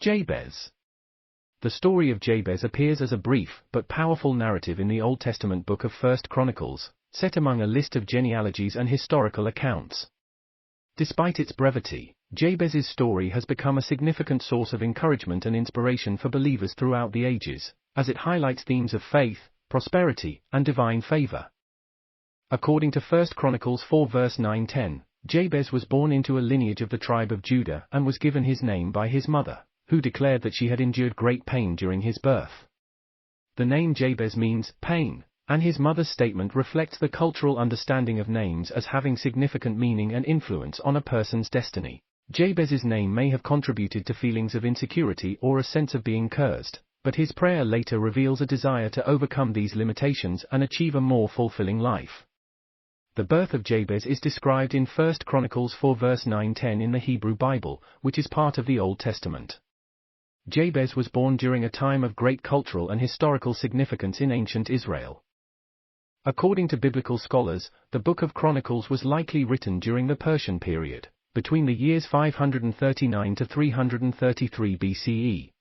Jabez. The story of Jabez appears as a brief but powerful narrative in the Old Testament book of 1 Chronicles, set among a list of genealogies and historical accounts. Despite its brevity, Jabez's story has become a significant source of encouragement and inspiration for believers throughout the ages, as it highlights themes of faith, prosperity, and divine favor. According to 1 Chronicles 4 verse 9-10, Jabez was born into a lineage of the tribe of Judah and was given his name by his mother, who declared that she had endured great pain during his birth. The name Jabez means pain, and his mother's statement reflects the cultural understanding of names as having significant meaning and influence on a person's destiny. Jabez's name may have contributed to feelings of insecurity or a sense of being cursed, but his prayer later reveals a desire to overcome these limitations and achieve a more fulfilling life. The birth of Jabez is described in 1 Chronicles 4 verse 9-10 in the Hebrew Bible, which is part of the Old Testament. Jabez was born during a time of great cultural and historical significance in ancient Israel. According to biblical scholars, the Book of Chronicles was likely written during the Persian period, between the years 539 to 333 BCE.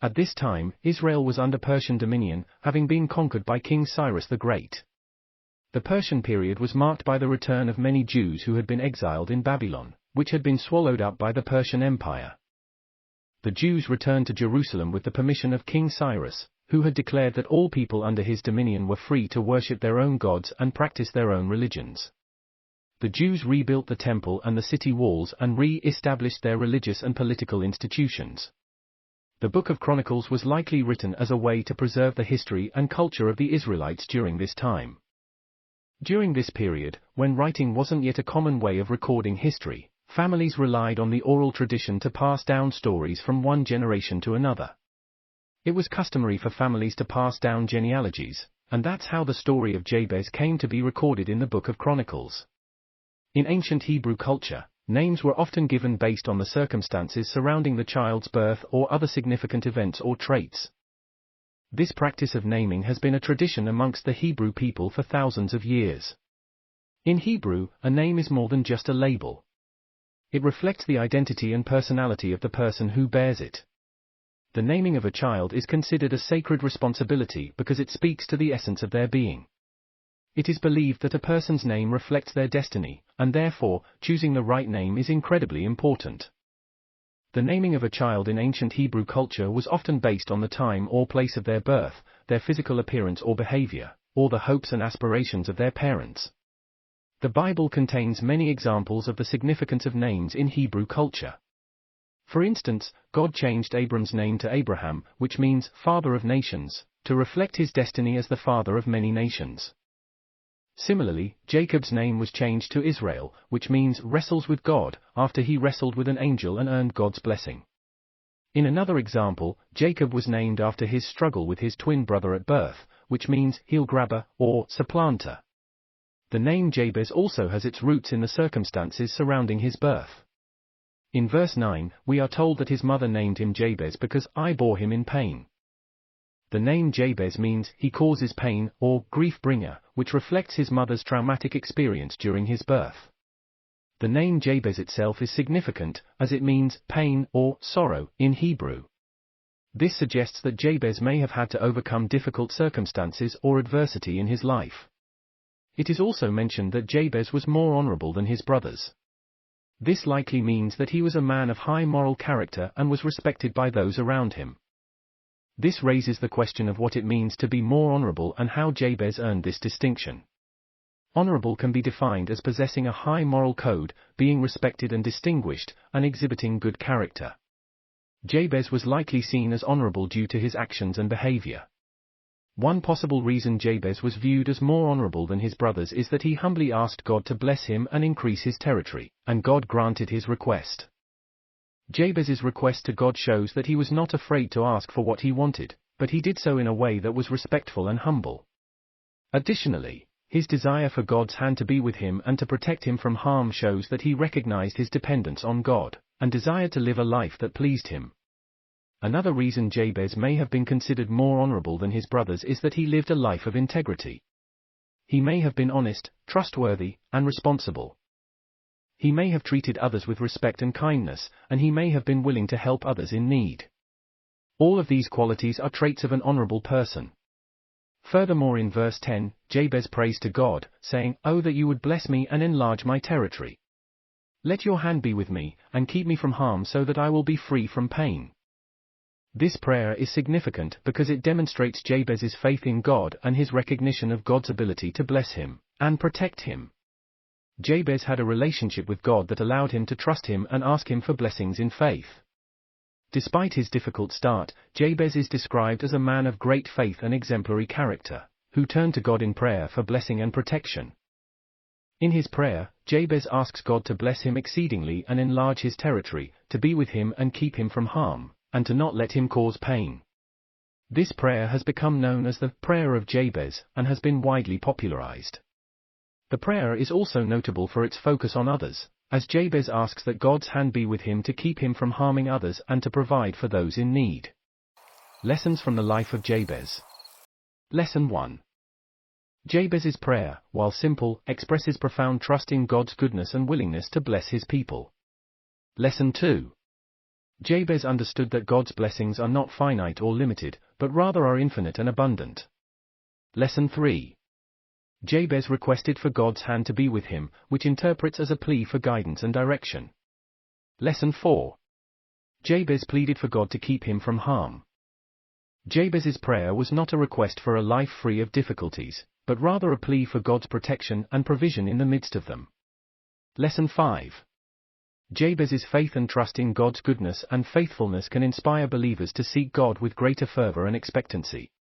At this time, Israel was under Persian dominion, having been conquered by King Cyrus the Great. The Persian period was marked by the return of many Jews who had been exiled in Babylon, which had been swallowed up by the Persian Empire. The Jews returned to Jerusalem with the permission of King Cyrus, who had declared that all people under his dominion were free to worship their own gods and practice their own religions. The Jews rebuilt the temple and the city walls and re-established their religious and political institutions. The Book of Chronicles was likely written as a way to preserve the history and culture of the Israelites during this time. During this period, when writing wasn't yet a common way of recording history, families relied on the oral tradition to pass down stories from one generation to another. It was customary for families to pass down genealogies, and that's how the story of Jabez came to be recorded in the Book of Chronicles. In ancient Hebrew culture, names were often given based on the circumstances surrounding the child's birth or other significant events or traits. This practice of naming has been a tradition amongst the Hebrew people for thousands of years. In Hebrew, a name is more than just a label. It reflects the identity and personality of the person who bears it. The naming of a child is considered a sacred responsibility because it speaks to the essence of their being. It is believed that a person's name reflects their destiny, and therefore, choosing the right name is incredibly important. The naming of a child in ancient Hebrew culture was often based on the time or place of their birth, their physical appearance or behavior, or the hopes and aspirations of their parents. The Bible contains many examples of the significance of names in Hebrew culture. For instance, God changed Abram's name to Abraham, which means father of nations, to reflect his destiny as the father of many nations. Similarly, Jacob's name was changed to Israel, which means wrestles with God, after he wrestled with an angel and earned God's blessing. In another example, Jacob was named after his struggle with his twin brother at birth, which means heel grabber or supplanter. The name Jabez also has its roots in the circumstances surrounding his birth. In verse 9, we are told that his mother named him Jabez because I bore him in pain. The name Jabez means he causes pain or grief bringer, which reflects his mother's traumatic experience during his birth. The name Jabez itself is significant, as it means pain or sorrow in Hebrew. This suggests that Jabez may have had to overcome difficult circumstances or adversity in his life. It is also mentioned that Jabez was more honorable than his brothers. This likely means that he was a man of high moral character and was respected by those around him. This raises the question of what it means to be more honorable and how Jabez earned this distinction. Honorable can be defined as possessing a high moral code, being respected and distinguished, and exhibiting good character. Jabez was likely seen as honorable due to his actions and behavior. One possible reason Jabez was viewed as more honorable than his brothers is that he humbly asked God to bless him and increase his territory, and God granted his request. Jabez's request to God shows that he was not afraid to ask for what he wanted, but he did so in a way that was respectful and humble. Additionally, his desire for God's hand to be with him and to protect him from harm shows that he recognized his dependence on God, and desired to live a life that pleased him. Another reason Jabez may have been considered more honorable than his brothers is that he lived a life of integrity. He may have been honest, trustworthy, and responsible. He may have treated others with respect and kindness, and he may have been willing to help others in need. All of these qualities are traits of an honorable person. Furthermore, in verse 10, Jabez prays to God, saying, "Oh, that you would bless me and enlarge my territory. Let your hand be with me, and keep me from harm so that I will be free from pain." This prayer is significant because it demonstrates Jabez's faith in God and his recognition of God's ability to bless him and protect him. Jabez had a relationship with God that allowed him to trust him and ask him for blessings in faith. Despite his difficult start, Jabez is described as a man of great faith and exemplary character, who turned to God in prayer for blessing and protection. In his prayer, Jabez asks God to bless him exceedingly and enlarge his territory, to be with him and keep him from harm, and to not let him cause pain. This prayer has become known as the prayer of Jabez and has been widely popularized. The prayer is also notable for its focus on others, as Jabez asks that God's hand be with him to keep him from harming others and to provide for those in need. Lessons from the life of Jabez. Lesson 1. Jabez's prayer, while simple, expresses profound trust in God's goodness and willingness to bless his people. Lesson 2. Jabez understood that God's blessings are not finite or limited, but rather are infinite and abundant. Lesson 3. Jabez requested for God's hand to be with him, which interprets as a plea for guidance and direction. Lesson 4. Jabez pleaded for God to keep him from harm. Jabez's prayer was not a request for a life free of difficulties, but rather a plea for God's protection and provision in the midst of them. Lesson 5. Jabez's faith and trust in God's goodness and faithfulness can inspire believers to seek God with greater fervor and expectancy.